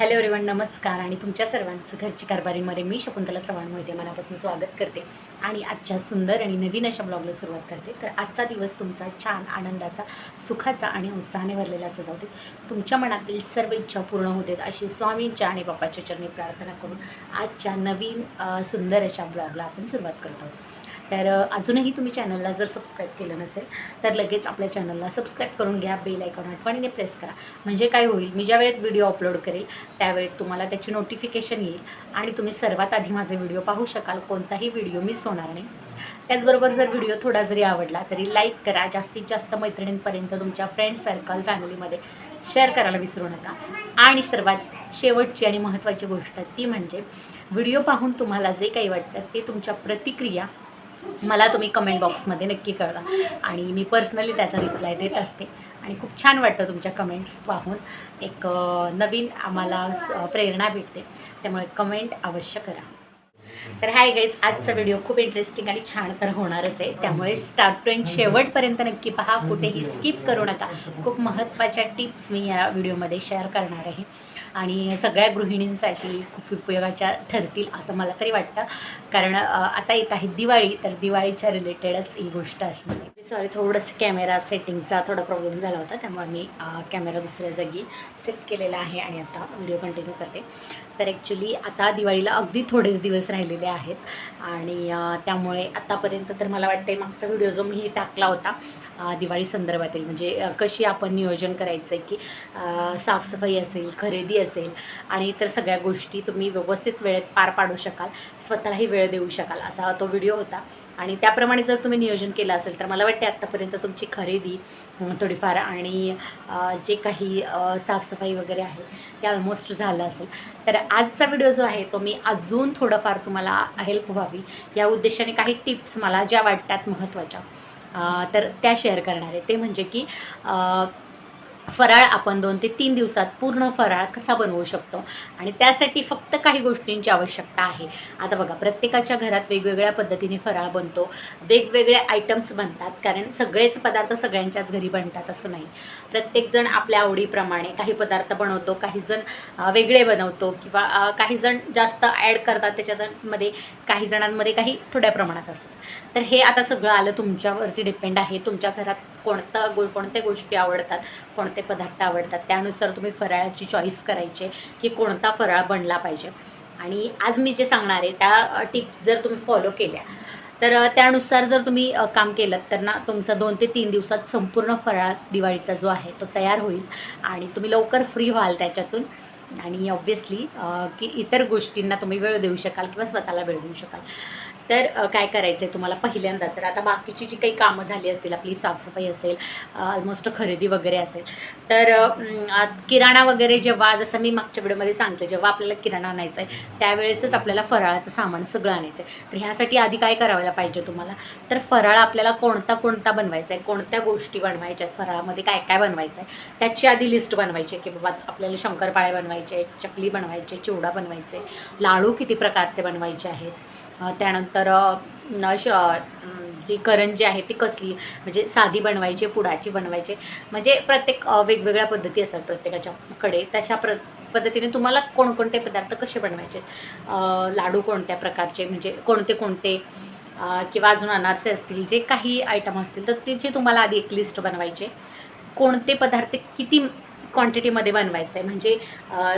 Hello everyone, नमस्कार आणि तुमच्या सर्वांचं घरची कारभारीमध्ये मी शकुंतला चव्हाण मोहिते मनापासून स्वागत करते आणि आजच्या सुंदर आणि नवीन अशा ब्लॉगला सुरुवात करते. तर आजचा दिवस तुमचा छान आनंदाचा, सुखाचा आणि उत्साहाने भरलेला असं जाऊ दे. तुमच्या मनातील सर्व इच्छा पूर्ण होतात अशी स्वामींच्या आणि बाप्पाच्या चरणी प्रार्थना करून आजच्या नवीन सुंदर अशा ब्लॉगला आपण सुरुवात करतो. तर अजूनही तुम्ही चॅनलला जर सबस्क्राईब केलं नसेल तर लगेच आपल्या चॅनलला सबस्क्राईब करून घ्या. बेल आयकॉन आठवणीने प्रेस करा, म्हणजे काय होईल, मी ज्या वेळेत व्हिडिओ अपलोड करेल त्यावेळेत तुम्हाला त्याची नोटिफिकेशन येईल आणि तुम्ही सर्वात आधी माझे व्हिडिओ पाहू शकाल. कोणताही व्हिडिओ मिस होणार नाही. त्याचबरोबर जर व्हिडिओ थोडा जरी आवडला तरी लाईक करा. जास्तीत जास्त मैत्रिणींपर्यंत तुमच्या फ्रेंड सर्कल फॅमिलीमध्ये शेअर करायला विसरू नका. आणि सर्वात शेवटची आणि महत्त्वाची गोष्ट ती म्हणजे व्हिडिओ पाहून तुम्हाला जे काही वाटतं ते तुमच्या प्रतिक्रिया मला तुम्ही कमेंट बॉक्समध्ये नक्की कळवा आणि मी पर्सनली त्याचा रिप्लाय देत असते. आणि खूप छान वाटतं तुमच्या कमेंट्स पाहून. एक नवीन आम्हाला प्रेरणा भेटते. त्यामुळे कमेंट अवश्य करा. तर हाय गाईज, आजचा व्हिडिओ खूप इंटरेस्टिंग आणि छान तर होणारच आहे. त्यामुळे स्टार्ट टू एंड शेवटपर्यंत नक्की पहा, कुठेही स्किप करू नका. खूप महत्त्वाच्या टिप्स मी या व्हिडिओमध्ये शेअर करणार आहे आणि सगळ्या गृहिणींसाठी खूप उपयोगाच्या ठरतील असं मला तरी वाटतं. कारण आता येत आहे दिवाळी, तर दिवाळीच्या रिलेटेडच ही गोष्ट असणार आहे. सॉरी, थोडंसं कॅमेरा सेटिंगचा थोडा प्रॉब्लेम झाला होता, त्यामुळे मी कॅमेरा दुसऱ्या जागी सेट केलेला आहे आणि आता व्हिडिओ कंटिन्यू करते. तर ॲक्च्युली आता दिवाळीला अगदी थोडेच दिवस राहिलेले आहेत आणि त्यामुळे आतापर्यंत तर मला वाटते मागचा व्हिडिओ जो मी टाकला होता दिवाळी संदर्भातील, म्हणजे कशी आपण नियोजन करायचं आहे की साफसफाई असेल, खरेदी असेल आणि इतर सगळ्या गोष्टी तुम्ही व्यवस्थित वेळेत पार पाडू शकाल, स्वतःलाही वेळ देऊ शकाल, असा तो व्हिडिओ होता. आणि त्याप्रमाणे जर तुम्ही नियोजन केलं असेल तर मला वाटते आत्तापर्यंत तुमची खरेदी थोडीफार आणि जे काही साफसफाई वगैरे आहे ते ऑलमोस्ट झालं असेल. तर आजचा व्हिडिओ जो आहे तो मी अजून थोडंफार तुम्हाला हेल्प व्हावी या उद्देशाने काही टिप्स मला ज्या वाटतात महत्त्वाच्या तर त्या शेअर करणार आहे. ते म्हणजे की फराळ आपण 2 ते 3 दिवसात पूर्ण फराळ कसा बनवू शकतो आणि त्यासाठी फक्त काही गोष्टींची आवश्यकता आहे. आता बघा, प्रत्येकाच्या घरात वेगवेगळ्या पद्धतीने फराळ बनतो, वेगवेगळे आयटम्स बनतात, कारण सगळेच पदार्थ सगळ्यांच्याच घरी बनतात असं नाही. प्रत्येकजण आपल्या आवडीप्रमाणे काही पदार्थ बनवतो, काहीजण वेगळे बनवतो किंवा काहीजण जास्त ॲड करतात त्याच्यामध्ये, काही जणांमध्ये काही थोड्या प्रमाणात असतं. तर हे आता सगळं आलं तुमच्यावरती डिपेंड आहे. तुमच्या घरात कोणत्या गोष्टी आवडतात, कोणते पदार्थ आवडतात, त्यानुसार तुम्ही फराळाची चॉईस करायची की कोणता फराळ बनला पाहिजे. आणि आज मी जे सांगणार आहे त्या टिप्स जर तुम्ही फॉलो केल्या तर त्यानुसार जर तुम्ही काम केलं तर ना तुमचा 2 ते 3 दिवसात संपूर्ण फराळ दिवाळीचा जो आहे तो तयार होईल आणि तुम्ही लवकर फ्री व्हाल त्याच्यातून. आणि ऑब्व्हियसली की इतर गोष्टींना तुम्ही वेळ देऊ शकाल किंवा स्वतःला वेळ देऊ शकाल. तर काय करायचं आहे तुम्हाला पहिल्यांदा, तर आता बाकीची जी काही कामं झाली असतील, आपली साफसफाई असेल, ऑलमोस्ट खरेदी वगैरे असेल, तर किराणा वगैरे जेव्हा, जसं मी मागच्या व्हिडिओमध्ये सांगते, जेव्हा आपल्याला किराणा आणायचा आहे त्यावेळेसच आपल्याला फराळाचं सामान सगळं आणायचं आहे. तर ह्यासाठी आधी काय करायला पाहिजे तुम्हाला, तर फराळ आपल्याला कोणता बनवायचा आहे, कोणत्या गोष्टी बनवायच्या आहेत, फराळामध्ये काय काय बनवायचं आहे त्याची आधी लिस्ट बनवायची आहे. की बाबा आपल्याला शंकरपाळे बनवायचे, चकली बनवायचे, चिवडा बनवायचे, लाडू किती प्रकारचे बनवायचे आहेत, त्यानंतर जी करंजी आहे ती कसली, म्हणजे साधी बनवायची, पुडाची बनवायची, म्हणजे प्रत्येक वेगवेगळ्या पद्धती असतात प्रत्येकाच्याकडे. तशा पद्धतीने तुम्हाला कोणकोणते पदार्थ कसे बनवायचे, लाडू कोणत्या प्रकारचे, म्हणजे कोणते किंवा अजून अनारसे असतील, जे काही आयटम असतील तर तिची तुम्हाला आधी एक लिस्ट बनवायची. कोणते पदार्थ किती क्वांटिटीमध्ये बनवायचं आहे, म्हणजे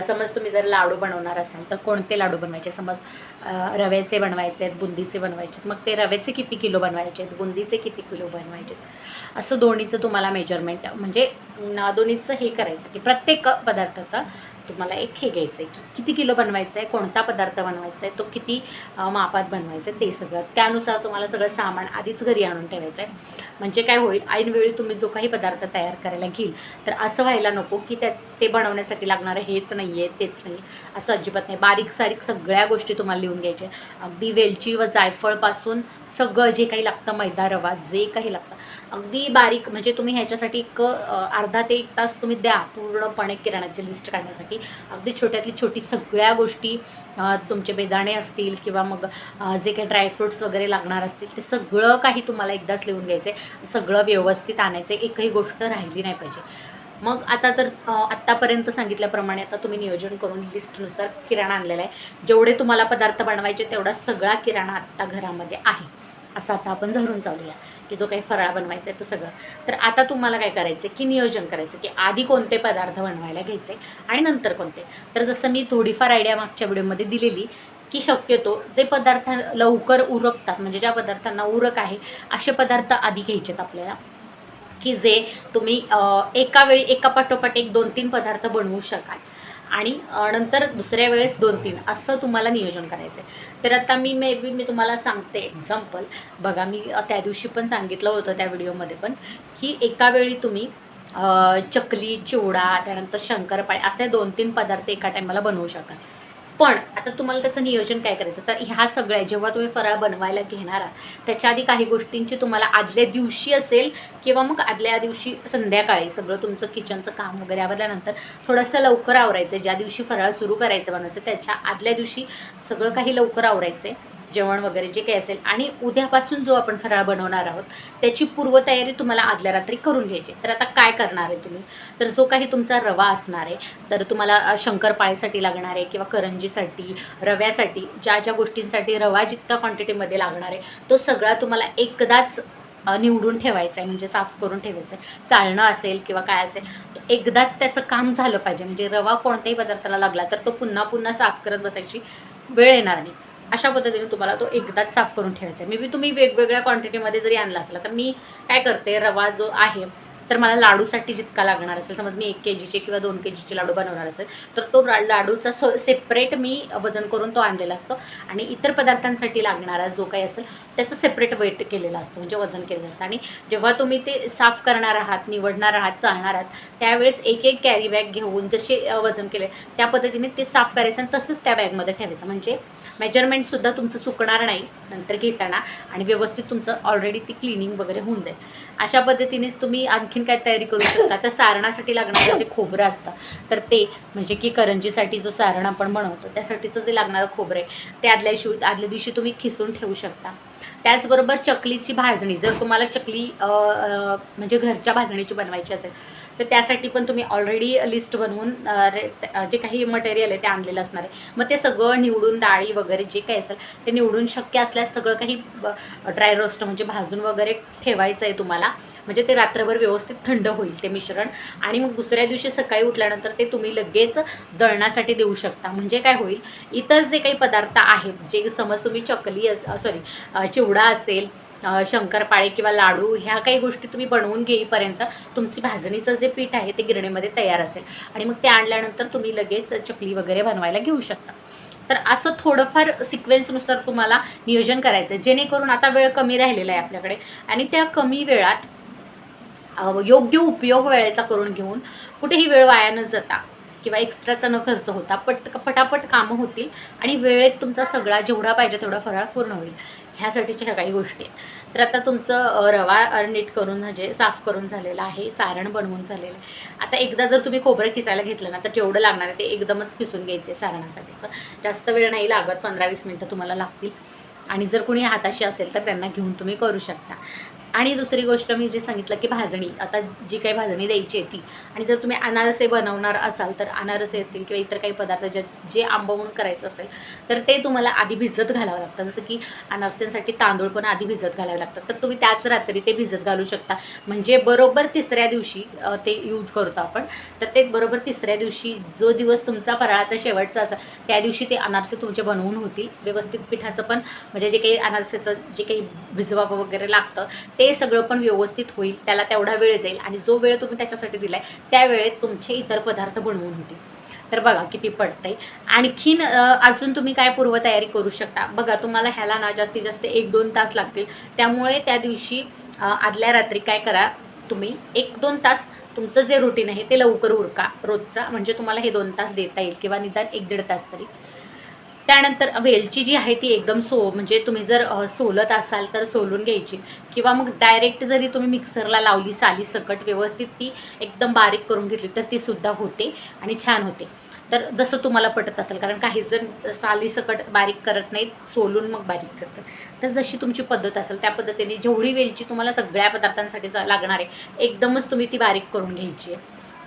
समज तुम्ही जर लाडू बनवणार असाल तर कोणते लाडू बनवायचे, समज रव्याचे बनवायचे आहेत, बुंदीचे बनवायचे आहेत, मग ते रव्याचे किती किलो बनवायचे आहेत, बुंदीचे किती किलो बनवायचे आहेत, असं दोन्हीचं तुम्हाला मेजरमेंट, म्हणजे दोन्हीचं हे करायचं की प्रत्येक पदार्थाचा तुम्हाला एक हे घ्यायचं आहे की किती किलो बनवायचं आहे, कोणता पदार्थ बनवायचा आहे, तो किती मापात बनवायचं आहे, ते सगळं त्यानुसार तुम्हाला सगळं सामान आधीच घरी आणून ठेवायचं आहे. म्हणजे काय होईल, ऐनवेळी तुम्ही जो काही पदार्थ तयार करायला घेईल तर असं व्हायला नको की ते बनवण्यासाठी लागणारं हेच नाही आहे तेच नाही, असं अजिबात नाही. बारीक सारीक सगळ्या गोष्टी तुम्हाला लिहून घ्यायच्या, अगदी वेलची व जायफळपासून सगळं जे काही लागतं, मैदा रवा जे काही लागतं अगदी बारीक, म्हणजे तुम्ही ह्याच्यासाठी एक अर्धा ते 1 तास तुम्ही द्या पूर्णपणे किराणाची लिस्ट काढण्यासाठी. अगदी छोट्यातली छोटी सगळ्या गोष्टी, तुमचे बेदाणे असतील किंवा मग जे काही ड्रायफ्रूट्स वगैरे लागणार असतील ते सगळं काही तुम्हाला एकदाच लिहून घ्यायचं आहे. सगळं व्यवस्थित आणायचं आहे, एकही गोष्ट राहिली नाही पाहिजे. मग आता तर आत्तापर्यंत सांगितल्याप्रमाणे आता तुम्ही नियोजन करून लिस्टनुसार किराणा आणलेला आहे. जेवढे तुम्हाला पदार्थ बनवायचे तेवढा सगळा किराणा आत्ता घरामध्ये आहे, असं आता आपण धरून चालूया की जो काही फराळ बनवायचा आहे तो सगळं. तर आता तुम्हाला काय करायचं की नियोजन करायचं की आधी कोणते पदार्थ बनवायला घ्यायचे आणि नंतर कोणते. तर जसं मी थोडीफार आयडिया मागच्या व्हिडिओमध्ये दिलेली की शक्यतो जे पदार्थ लवकर उरकतात, म्हणजे ज्या पदार्थांना उरक आहे असे पदार्थ आधी घ्यायचेत आपल्याला, की जे तुम्ही एका वेळी एका पाठोपाठ एक 2-3 पदार्थ बनवू शकाल आणि नंतर दुसऱ्या वेळेस 2-3 असं तुम्हाला नियोजन करायचं आहे. तर आता मी तुम्हाला सांगते एक्झाम्पल. बघा, मी त्या दिवशी पण सांगितलं होतं त्या व्हिडिओमध्ये पण, की एका वेळी तुम्ही चकली, चिवडा, त्यानंतर शंकरपाळे असे 2-3 पदार्थ एका टायमाला बनवू शकाल. पण आता तुम्हाला त्याचं नियोजन काय करायचं, तर ह्या सगळ्या जेव्हा तुम्ही फराळ बनवायला घेणार आहात त्याच्या आधी काही गोष्टींची तुम्हाला आदल्या दिवशी असेल किंवा मग आदल्या दिवशी संध्याकाळी सगळं तुमचं किचनचं काम वगैरे आवरल्यानंतर थोडंसं लवकर आवरायचं. ज्या दिवशी फराळ सुरू करायचं बनवायचं त्याच्या आदल्या दिवशी सगळं काही लवकर आवरायचं आहे, जेवण वगैरे जे काही असेल. आणि उद्यापासून जो आपण फराळ बनवणार आहोत त्याची पूर्वतयारी तुम्हाला आदल्या रात्री करून घ्यायची. तर आता काय करणार आहे तुम्ही, तर जो काही तुमचा रवा असणार आहे, तर तुम्हाला शंकरपाळीसाठी लागणार आहे किंवा करंजीसाठी, रव्यासाठी, ज्या ज्या गोष्टींसाठी रवा जितका क्वांटिटीमध्ये लागणार आहे तो सगळा तुम्हाला एकदाच निवडून ठेवायचं आहे, म्हणजे साफ करून ठेवायचं आहे. चाळणं असेल किंवा काय असेल, एकदाच त्याचं काम झालं पाहिजे. म्हणजे रवा कोणत्याही पदार्थाला लागला तर तो पुन्हा पुन्हा साफ करत बसायची वेळ येणार नाही. अशा पद्धतीने तुम्हाला तो एकदाच साफ करून ठेवायचा आहे. मे बी तुम्ही वेगवेगळ्या क्वांटिटीमध्ये जरी आणला असला, तर मी काय करते, रवा जो आहे तर मला लाडूसाठी जितका लागणार असेल, समज मी 1 kgचे किंवा 2 kgचे लाडू बनवणार असेल तर तो लाडूचा सेपरेट मी वजन करून तो आणलेला असतो आणि इतर पदार्थांसाठी लागणारा जो काही असेल त्याचं सेपरेट वेट केलेलं असतं, म्हणजे वजन केलेलं असतं. आणि जेव्हा तुम्ही ते साफ करणार आहात, निवडणार आहात, चालणार आहात त्यावेळेस एक एक कॅरी बॅग घेऊन जसे वजन केले त्या पद्धतीने ते साफ करायचं आणि तसंच त्या बॅगमध्ये ठेवायचं. म्हणजे मेजरमेंटसुद्धा तुमचं चुकणार नाही नंतर घेताना आणि व्यवस्थित तुमचं ऑलरेडी ती क्लिनिंग वगैरे होऊन जाईल. अशा पद्धतीनेच तुम्ही आणखीन काय तयारी करू शकता. तर सारणासाठी लागणारं जे खोबरं असतं तर ते, म्हणजे की करंजीसाठी जो सारण आपण बनवतो त्यासाठीचं जे लागणारं खोबरं आहे ते आदल्या दिवशी तुम्ही खिसून ठेवू शकता. त्याचबरोबर चकलीची भाजणी, जर तुम्हाला चकली म्हणजे घरच्या भाजणीची बनवायची असेल तर त्यासाठी पण तुम्ही ऑलरेडी लिस्ट बनवून जे काही मटेरियल आहे ते आणलेलं असणार आहे. मग ते सगळं निवडून डाळी वगैरे जे काही असेल ते निवडून शक्य असल्यास सगळं काही ड्राय रोस्ट म्हणजे भाजून वगैरे ठेवायचं आहे तुम्हाला. म्हणजे ते रात्रभर व्यवस्थित थंड होईल ते मिश्रण आणि मग दुसऱ्या दिवशी सकाळी उठल्यानंतर ते तुम्ही लगेच दळण्यासाठी देऊ शकता. म्हणजे काय होईल, इतर जे काही पदार्थ आहेत, जे समज तुम्ही चकली चिवडा असेल, शंकरपाळे किंवा लाडू, ह्या काही गोष्टी तुम्ही बनवून घेईपर्यंत तुमची भाजणीचं जे पीठ आहे ते गिरणीमध्ये तयार असेल आणि मग ते आणल्यानंतर तुम्ही लगेच चकली वगैरे बनवायला घेऊ शकता. तर असं थोडंफार सिक्वेन्सनुसार तुम्हाला नियोजन करायचं आहे, जेणेकरून आता वेळ कमी राहिलेला आहे आपल्याकडे आणि त्या कमी वेळात योग्य उपयोग वेळेचा करून घेऊन कुठेही वेळ वाया न जाता किंवा एक्स्ट्राचा न खर्च होता पटापट कामं होतील आणि वेळेत तुमचा सगळा जेवढा पाहिजे तेवढा फराळ पूर्ण होईल. ह्यासाठीच्या ह्या काही गोष्टी आहेत. तर आता तुमचं रवा नीट करून म्हणजे साफ करून झालेलं आहे, सारण बनवून झालेलं आहे. आता एकदा जर तुम्ही खोबरं किसायला घेतलं ना तर जेवढं लागणार आहे ते एकदमच किसून घ्यायचं आहे सारणासाठीचं. जास्त वेळ नाही लागत, 15-20 मिनटं तुम्हाला लागतील. आणि जर कोणी हाताशी असेल तर त्यांना घेऊन तुम्ही करू शकता. आणि दुसरी गोष्ट मी जे सांगितलं की भाजणी, आता जी काही भाजणी द्यायची आहे ती, आणि जर तुम्ही अनारसे बनवणार असाल तर अनारसे असतील किंवा इतर काही पदार्थ जे आंबवून करायचं असेल तर ते तुम्हाला आधी भिजत घालावं लागतं. जसं की अनारसेंसाठी तांदूळ पण आधी भिजत घालावे लागतात, तर तुम्ही त्याच रात्री ते भिजत घालू शकता. म्हणजे बरोबर तिसऱ्या दिवशी ते यूज करतो आपण, तर ते बरोबर तिसऱ्या दिवशी जो दिवस तुमचा फराळाचा शेवटचा असेल त्या दिवशी ते अनारसे तुमचे बनवून होतील व्यवस्थित. पिठाचं पण म्हणजे जे काही अनारसेचं जे काही भिजवावं वगैरे लागतं ते सगळं पण व्यवस्थित होईल, त्याला तेवढा वेळ जाईल आणि जो वेळ तुम्ही त्याच्यासाठी दिलाय त्या वेळेत तुमचे इतर पदार्थ बनवून होतील. तर बघा किती पडतंय. आणखीन अजून तुम्ही काय पूर्वतयारी करू शकता बघा. तुम्हाला ह्याला ना जास्तीत जास्त 1-2 तास लागतील, त्यामुळे त्या दिवशी आदल्या रात्री काय करा, तुम्ही 1-2 तास तुमचं जे रुटीन आहे ते लवकर उरका रोजचा, म्हणजे तुम्हाला हे 2 तास देता येईल किंवा निदान 1-1.5 तास तरी. त्यानंतर वेलची जी आहे ती एकदम म्हणजे तुम्ही जर सोलत असाल तर सोलून घ्यायची किंवा मग डायरेक्ट जरी तुम्ही मिक्सरला लावली साली सकट व्यवस्थित ती एकदम बारीक करून घेतली तर ती सुद्धा होते आणि छान होते. तर जसं तुम्हाला पटत असेल, कारण काही जण साली सकट बारीक करत नाहीत, सोलून मग बारीक करतात. तर जशी तुमची पद्धत असेल त्या पद्धतीने जेवढी वेलची तुम्हाला सगळ्या पदार्थांसाठी लागणार आहे एकदमच तुम्ही ती बारीक करून घ्यायची आहे.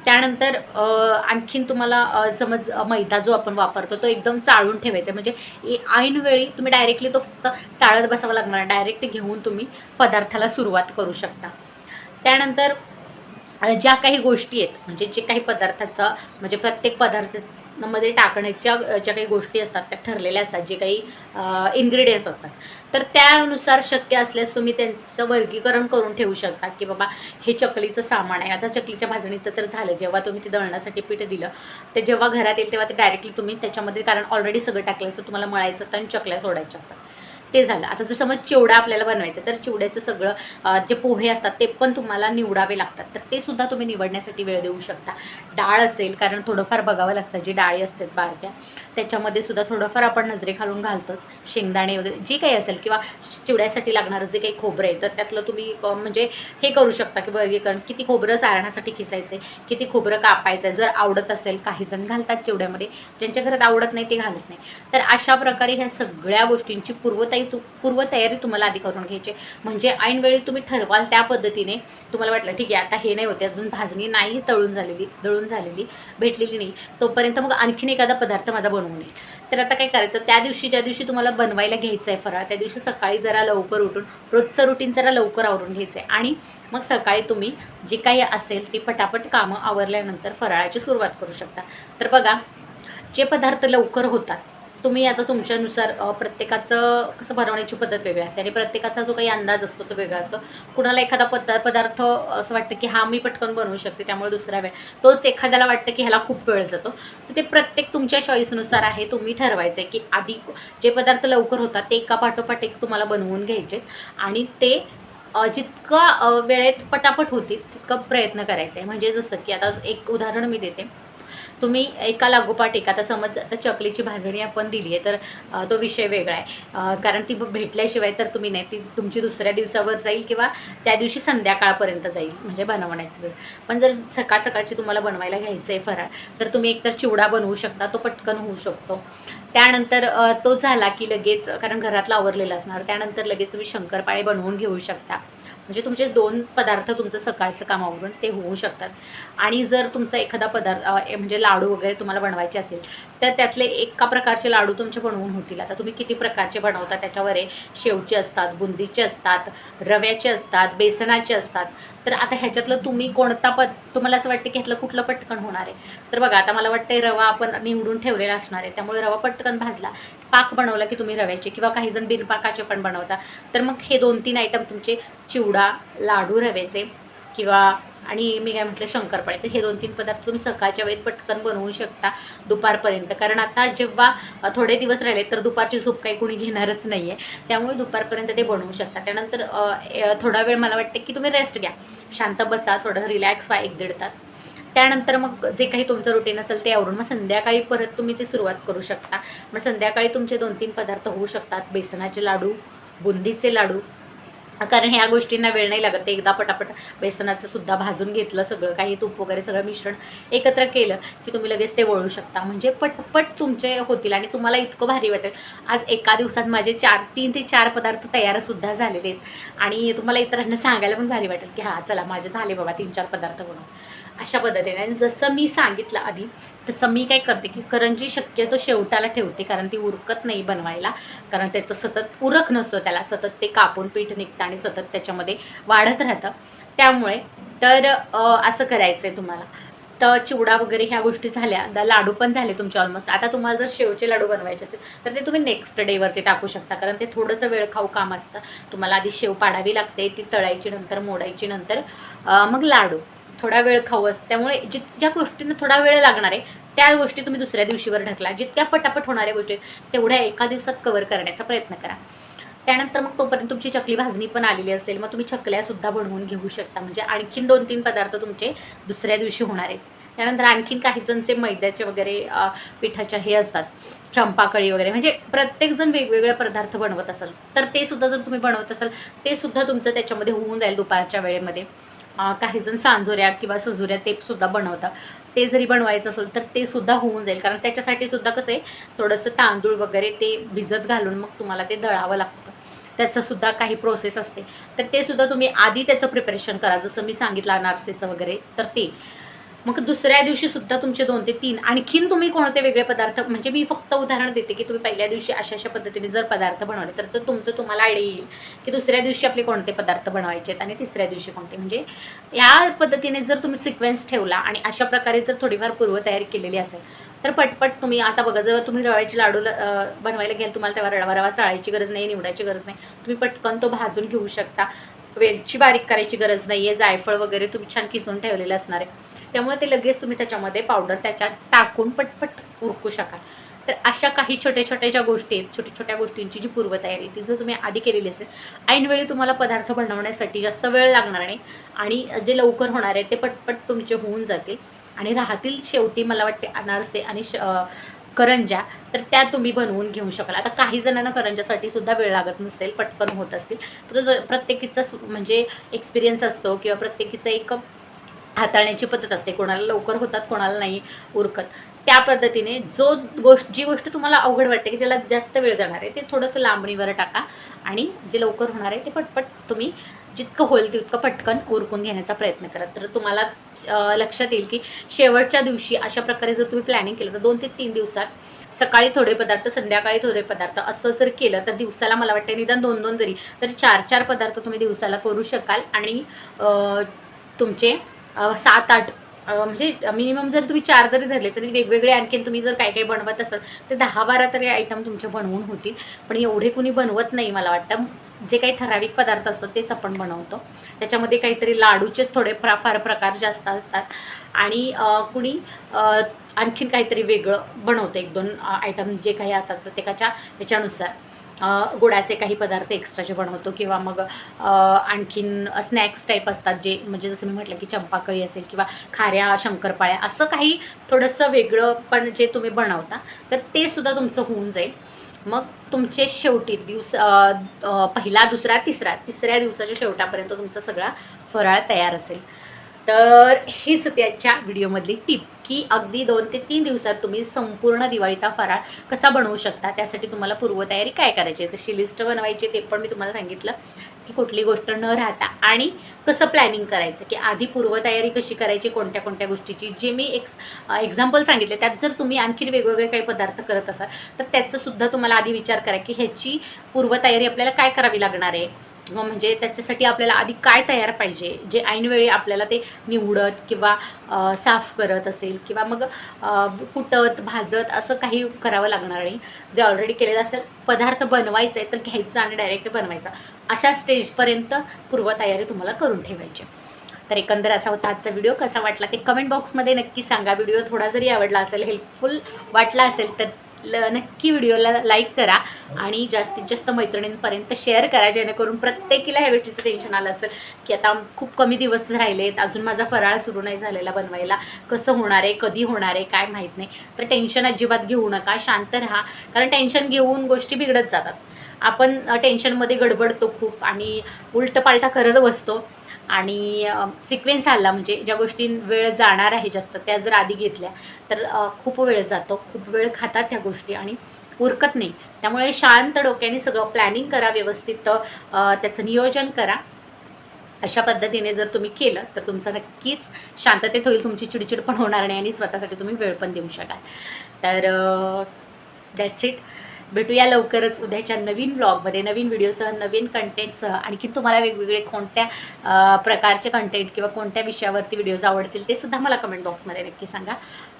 त्यानंतर आणखीन तुम्हाला समज मैदा जो आपण वापरतो तो एकदम चाळून ठेवायचा, म्हणजे ऐन वेळी तुम्ही डायरेक्टली तो फक्त चाळत बसावा लागणार, डायरेक्ट घेऊन तुम्ही पदार्थाला सुरुवात करू शकता. त्यानंतर ज्या काही गोष्टी आहेत, म्हणजे जे काही पदार्थाचा म्हणजे प्रत्येक पदार्थामध्ये टाकण्याच्या ज्या काही गोष्टी असतात त्या ठरलेल्या असतात, जे काही इन्ग्रेडियंट्स असतात, तर त्यानुसार शक्य असल्यास तुम्ही त्यांचं वर्गीकरण करून ठेवू शकता की बाबा हे चकलीचं सामान आहे. आता चकलीच्या भाजणीचं तर झालं, जेव्हा तुम्ही ते दळण्यासाठी पीठ दिलं ते जेव्हा घरात येईल तेव्हा ते डायरेक्टली तुम्ही त्याच्यामध्ये, कारण ऑलरेडी सगळं टाकलं असतं, तुम्हाला मळायचं असतं आणि चकल्या सोडायच्या असतात, ते झालं. आता जर समज चिवडा आपल्याला बनवायचा तर चिवड्याचं सगळं जे पोहे असतात ते पण तुम्हाला निवडावे लागतात, तर ते सुद्धा तुम्ही निवडण्यासाठी वेळ देऊ शकता. डाळ असेल, कारण थोडंफार बघावं लागतं, जी डाळी असतात बारक्या त्याच्यामध्ये सुद्धा थोडंफार आपण नजरे घालून घालतोच. शेंगदाणे वगैरे जे काही असेल किंवा चिवड्यासाठी लागणारं जे काही खोबरं आहे तर त्यातलं तुम्ही म्हणजे हे करू शकता की वर्गीकरण, किती खोबरं सारण्यासाठी खिसायचं आहे, किती खोबरं कापायचं आहे. जर आवडत असेल, काही जण घालतात चिवड्यामध्ये, ज्यांच्या घरात आवडत नाही ते घालत नाही. तर अशा प्रकारे ह्या सगळ्या गोष्टींची पूर्वतयारी तुम्हाला आधी करून घ्यायची, म्हणजे ऐनवेळी तुम्ही ठरवाल त्या पद्धतीने. तुम्हाला वाटलं ठीक आहे आता हे नाही होते, अजून भाजणी नाही दळून झालेली भेटलेली नाही, तोपर्यंत मग आणखीन एखादा पदार्थ माझा बनवून येईल. तर आता काय करायचं, त्या दिवशी ज्या दिवशी तुम्हाला बनवायला घ्यायचं आहे फराळ, त्या दिवशी सकाळी जरा लवकर उठून रोजचं रुटीन जरा लवकर आवरून घ्यायचं आहे, आणि मग सकाळी तुम्ही जे काही असेल ती पटापट कामं आवरल्यानंतर फराळाची सुरुवात करू शकता. तर बघा, जे पदार्थ लवकर होतात तुम्ही आता तुमच्यानुसार, प्रत्येकाचं कसं बनवण्याची पद्धत वेगळी असते आणि प्रत्येकाचा जो काही अंदाज असतो तो वेगळा असतो. कुणाला एखादा पदार्थ असं वाटतं की हा मी पटकन बनवू शकते त्यामुळे दुसरा वेळ, तोच एखाद्याला वाटतं की ह्याला खूप वेळ जातो. तर ते प्रत्येक तुमच्या चॉईसनुसार आहे. तुम्ही ठरवायचं आहे की आधी जे पदार्थ लवकर होतात ते एका पाठोपाठ एक तुम्हाला बनवून घ्यायचे, आणि ते जितकं वेळेत पटापट होतील तितकं प्रयत्न करायचा आहे. म्हणजे जसं की आता एक उदाहरण मी देते, तुम्ही एका लागोपाठ एक, आता समज आता चकलीची भाजणी आपण दिली आहे तर तो विषय वेगळा आहे, कारण ती भेटल्याशिवाय तर तुम्ही नाही, ती तुमची दुसऱ्या दिवसावर जाईल किंवा त्या दिवशी संध्याकाळपर्यंत जाईल म्हणजे बनवण्याचा वेळ. पण जर सकाळची तुम्हाला बनवायला घ्यायचं आहे फराळ, तर तुम्ही एकतर चिवडा बनवू शकता, तो पटकन होऊ शकतो. त्यानंतर तो झाला की लगेच, कारण घरातलं आवरलेलं असणार, त्यानंतर लगेच तुम्ही शंकरपाळे बनवून घेऊ शकता. म्हणजे तुमचे 2 पदार्थ तुमचं सकाळचं कामावरून ते होऊ शकतात. आणि जर तुमचा एखादा पदार्थ म्हणजे लाडू वगैरे तुम्हाला बनवायचे असेल तर त्यातले एका प्रकारचे लाडू तुमचे बनवून होतील. आता तुम्ही किती प्रकारचे बनवता त्याच्यावर आहे. शेवचे असतात, बुंदीचे असतात, रव्याचे असतात, बेसनाचे असतात. तर आता ह्याच्यातलं तुम्ही कोणता तुम्हाला असं वाटतं की ह्यातलं कुठलं पटकन होणार आहे. तर बघा, आता मला वाटतं रवा आपण निवडून ठेवलेला असणार आहे, त्यामुळे रवा पटकन भाजला, पाक बनवला की तुम्ही रव्याचे किंवा काही जण बिनपाकाचे पण बनवता. तर मग हे 2-3 आयटम तुमचे चिवडा, लाडू रव्याचे किंवा आणि मी काय म्हटलं शंकरपाळे, तर हे 2-3 पदार्थ तुम्ही सकाळच्या वेळेत पटकन बनवू शकता दुपारपर्यंत. कारण आता जेव्हा थोडे दिवस राहिले तर दुपारची झोप काही कोणी घेणारच नाही आहे, त्यामुळे दुपारपर्यंत ते बनवू शकता. त्यानंतर थोडा वेळ मला वाटते की तुम्ही रेस्ट घ्या, शांत बसा, थोडं रिलॅक्स व्हा 1-1.5 तास. त्यानंतर मग जे काही तुमचं रुटीन असेल ते आवरून मग संध्याकाळी परत तुम्ही ते सुरुवात करू शकता. मग संध्याकाळी तुमचे 2-3 पदार्थ होऊ शकतात. बेसनाचे लाडू, बुंदीचे लाडू, कारण ह्या गोष्टींना वेळ नाही लागत. ते एकदा पटापट बेसनाचं सुद्धा भाजून घेतलं, सगळं काही तूप वगैरे सगळं मिश्रण एकत्र केलं की तुम्ही लगेच ते वळू शकता, म्हणजे पटपट तुमचे होतील आणि तुम्हाला इतकं भारी वाटेल. आज एका दिवसात माझे 3 ते 4 पदार्थ तयारसुद्धा झालेले आहेत आणि तुम्हाला इतरांना सांगायला पण भारी वाटेल की हां चला माझे झाले बाबा 3-4 पदार्थ बनवून. अशा पद्धतीने. आणि जसं मी सांगितलं आधी तसं मी काय करते की करंजी शक्यतो शेवटाला ठेवते, कारण ती उरकत नाही बनवायला, कारण त्याचं सतत उरक नसतो त्याला, सतत ते कापून पीठ निघतं आणि सतत त्याच्यामध्ये वाढत राहतं. त्यामुळे तर असं करायचं आहे तुम्हाला. तर चिवडा वगैरे ह्या गोष्टी झाल्या, लाडू पण झाले तुमचे ऑलमोस्ट. आता तुम्हाला जर शेवचे लाडू बनवायचे असतील तर ते तुम्ही नेक्स्ट डेवरती टाकू शकता, कारण ते थोडंसं वेळखाऊ काम असतं. तुम्हाला आधी शेव पाडावी लागते, ती तळायची, नंतर मोडायची, नंतर मग लाडू थोडा वेळ खाऊ असतं. त्यामुळे ज्या गोष्टींना थोडा वेळ लागणार आहे त्या गोष्टी तुम्ही दुसऱ्या दिवशीवर ढकला. जितक्या पटापट होणाऱ्या गोष्टी तेवढ्या एका दिवसात कव्हर करण्याचा प्रयत्न करा. त्यानंतर मग तोपर्यंत तुमची चकली भाजणी पण आलेली असेल, मग तुम्ही चकल्यासुद्धा बनवून घेऊ शकता, म्हणजे आणखीन 2-3 पदार्थ तुमचे दुसऱ्या दिवशी होणार आहेत. त्यानंतर आणखीन काही जणचे मैद्याचे वगैरे पिठाच्या हे असतात, चंपाकळी वगैरे, म्हणजे प्रत्येकजण वेगवेगळे पदार्थ बनवत असाल तर ते सुद्धा जर तुम्ही बनवत असाल ते सुद्धा तुमचं त्याच्यामध्ये होऊन जाईल दुपारच्या वेळेमध्ये. काही जण सांजोऱ्या किंवा सजुऱ्या ते सुद्धा बनवतात, ते जरी बनवायचं असेल तर ते सुद्धा होऊन जाईल, कारण त्याच्यासाठी सुद्धा कसं आहे थोडंसं तांदूळ वगैरे ते भिजत घालून मग तुम्हाला ते दळावं लागतं, त्याचंसुद्धा काही प्रोसेस असते. तर ते सुद्धा तुम्ही आधी त्याचं प्रिपरेशन करा, जसं मी सांगितलं अनारसेचं वगैरे, तर ते मग दुसऱ्या दिवशी सुद्धा तुमचे 2 ते 3 आणखीन तुम्ही कोणते वेगळे पदार्थ, म्हणजे मी फक्त उदाहरण देते की तुम्ही पहिल्या दिवशी अशा पद्धतीने जर पदार्थ बनवले तर तुमचं तुम्हाला आयडिया येईल की दुसऱ्या दिवशी आपले कोणते पदार्थ बनवायचे आहेत आणि तिसऱ्या दिवशी कोणते. म्हणजे या पद्धतीने जर तुम्ही सिक्वेन्स ठेवला आणि अशा प्रकारे जर थोडीफार पूर्वतयारी केलेली असेल तर पटपट तुम्ही आता बघा, जेव्हा तुम्ही रव्याचे लाडू बनवायला घ्याल तुम्हाला तेव्हा रवा चाळायची गरज नाही, निवडायची गरज नाही. तुम्ही पटकन तो भाजून घेऊ शकता. वेलची बारीक करायची गरज नाही आहे. जायफळ वगैरे तुम्ही छान किसून ठेवलेलं असणार आहे, त्यामुळे ते लगेच तुम्ही त्याच्यामध्ये पावडर त्याच्यात टाकून पटपट उरकू शकाल. तर अशा काही छोट्या छोट्या ज्या गोष्टी आहेत, छोट्या छोट्या गोष्टींची जी पूर्वतयारी ती जर तुम्ही आधी केलेली असेल, ऐनवेळी तुम्हाला पदार्थ बनवण्यासाठी जास्त वेळ लागणार नाही आणि जे लवकर होणार आहे ते पटपट तुमचे होऊन जातील आणि राहतील शेवटी मला वाटते अनारसे आणि करंज्या, तर त्या तुम्ही बनवून घेऊ शकाल. आता काही जणांना करंज्यासाठी सुद्धा वेळ लागत नसेल, पटकन होत असतील, तर प्रत्येकीचा म्हणजे एक्सपिरियन्स असतो किंवा प्रत्येकीचं एक हाताळण्याची पद्धत असते. कोणाला लवकर होतात, कोणाला नाही उरकत. त्या पद्धतीने जी गोष्ट तुम्हाला अवघड वाटते की त्याला जास्त वेळ जाणार आहे ते थोडंसं लांबणीवर टाका आणि जे लवकर होणार आहे ते पटपट तुम्ही जितकं होईल तितकं पटकन उरकून घेण्याचा प्रयत्न करा. तर तुम्हाला लक्षात येईल की शेवटच्या दिवशी अशा प्रकारे जर तुम्ही प्लॅनिंग केलं तर 2 ते 3 दिवसात सकाळी थोडे पदार्थ, संध्याकाळी थोडे पदार्थ असं जर केलं तर दिवसाला मला वाटतं निदान 2-2 जरी तर 4-4 पदार्थ तुम्ही दिवसाला करू शकाल आणि तुमचे 7-8 म्हणजे मिनिमम जर तुम्ही 4 जरी धरले तरी वेगवेगळे आणखीन तुम्ही जर काही काही बनवत असाल तर 10-12 तरी आयटम तुमचे बनवून होतील. पण एवढे कुणी बनवत नाही मला वाटतं. जे काही ठराविक पदार्थ असतात तेच आपण बनवतो. त्याच्यामध्ये काहीतरी लाडूचेच थोडे फार प्रकार जास्त असतात आणि कुणी आणखीन काहीतरी वेगळं बनवतं, 1-2 आयटम जे काही असतात प्रत्येकाच्या ह्याच्यानुसार. गोडाचे काही पदार्थ एक्स्ट्राचे बनवतो किंवा मग आणखीन स्नॅक्स टाईप असतात जे, म्हणजे जसं मी म्हटलं की चंपाकळी असेल किंवा खाऱ्या शंकरपाळ्या, असं काही थोडंसं वेगळं पण जे तुम्ही बनवता तर ते सुद्धा तुमचं होऊन जाईल. मग तुमचे शेवटी पहिला, दुसरा, तिसऱ्या दिवसाच्या शेवटापर्यंत तुमचा सगळा फराळ तयार असेल. तर हीच त्याच्या व्हिडिओमधली टिप की अगदी 2 ते 3 दिवसात तुम्ही संपूर्ण दिवाळीचा फराळ कसा बनवू शकता. त्यासाठी तुम्हाला पूर्वतयारी काय करायची आहे, तशी लिस्ट बनवायची, ते पण मी तुम्हाला सांगितलं की कुठली गोष्ट न राहता आणि कसं प्लॅनिंग करायचं, की आधी पूर्वतयारी कशी करायची कोणत्या कोणत्या गोष्टीची. जे मी एक्झाम्पल सांगितले त्यात जर तुम्ही आणखी वेगवेगळे काही पदार्थ करत असाल तर त्याचंसुद्धा तुम्हाला आधी विचार करा की ह्याची पूर्वतयारी आपल्याला काय करावी लागणार आहे, किंवा म्हणजे त्याच्यासाठी आपल्याला आधी काय तयार पाहिजे, जे ऐनवेळी आपल्याला ते निवडत किंवा साफ करत असेल किंवा मग कुटत भाजत असं काही करावं लागणार नाही. जे ऑलरेडी केलेलं असेल पदार्थ बनवायचं आहे तर घ्यायचं आणि डायरेक्ट बनवायचा, अशा स्टेजपर्यंत पूर्वतयारी तुम्हाला करून ठेवायची. तर एकंदर असा होता आजचा व्हिडिओ. कसा वाटला ते कमेंट बॉक्समध्ये नक्की सांगा. व्हिडिओ थोडा जरी आवडला असेल, हेल्पफुल वाटला असेल तर नक्की व्हिडिओला लाईक करा आणि जास्तीत जास्त मैत्रिणींपर्यंत शेअर करा, जेणेकरून प्रत्येकीला ह्या गोष्टीचं टेन्शन आलं असेल की आता खूप कमी दिवस राहिलेत, अजून माझा फराळ सुरू नाही झालेला बनवायला, कसं होणार आहे, कधी होणार आहे काय माहीत नाही. तर टेन्शन अजिबात घेऊ नका, शांत राहा, कारण टेन्शन घेऊन गोष्टी बिघडत जातात. आपण टेन्शनमध्ये गडबडतो खूप आणि उलटपालटा करत बसतो आणि सिक्वेन्स आला म्हणजे ज्या गोष्टी वेळ जाणार आहे जास्त त्या जर आधी घेतल्या तर खूप वेळ जातो, खूप वेळ खातात त्या गोष्टी आणि उरकत नाही. त्यामुळे शांत डोक्याने सगळं प्लॅनिंग करा, व्यवस्थित त्याचं नियोजन करा. अशा पद्धतीने जर तुम्ही केलं तर तुमचं नक्कीच शांततेत होईल, तुमची चिडचिड पण होणार नाही आणि स्वतःसाठी तुम्ही वेळ पण देऊ शकाल. तर दॅट्स इट. भेटूया लवकरच उद्याच्या नवीन ब्लॉगमध्ये, नवीन व्हिडिओसह, नवीन कंटेंटसह. आणखी तुम्हाला वेगवेगळे कोणत्या प्रकारचे कंटेंट किंवा कोणत्या विषयावरती व्हिडिओज आवडतील ते सुद्धा मला कमेंट बॉक्समध्ये नक्की सांगा.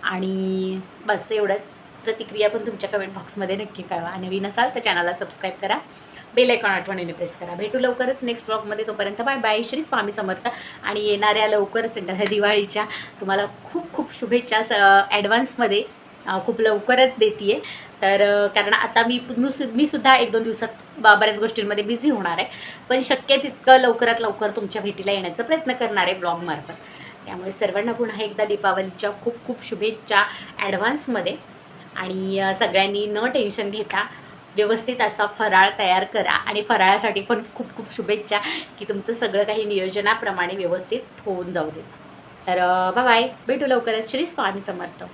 आणि बस एवढंच. प्रतिक्रिया पण तुमच्या कमेंट बॉक्समध्ये नक्की कळवा. नवीन असाल तर चॅनलला सबस्क्राईब करा, बेल आयकॉन आठवणीने प्रेस करा. भेटू लवकरच नेक्स्ट ब्लॉगमध्ये. तोपर्यंत बाय बाय. श्री स्वामी समर्थ. आणि येणाऱ्या लवकरच दिवाळीच्या तुम्हाला खूप खूप शुभेच्छा ॲडव्हान्समध्ये, खूप लवकरच देते आहे. तर कारण आता मी सुद्धा 1-2 दिवसात बऱ्याच गोष्टींमध्ये बिझी होणार आहे, पण शक्य तितकं लवकरात लवकर तुमच्या भेटीला येण्याचा प्रयत्न करणार आहे ब्लॉगमार्फत. त्यामुळे सर्वांना पुन्हा एकदा दीपावलीच्या खूप खूप शुभेच्छा ॲडव्हान्समध्ये. आणि सगळ्यांनी न टेन्शन घेता व्यवस्थित असा फराळ तयार करा आणि फराळासाठी पण खूप खूप शुभेच्छा की तुमचं सगळं काही नियोजनाप्रमाणे व्यवस्थित होऊन जाऊ दे. तर बाय बाय. भेटू लवकरच. श्री स्वामी समर्थ.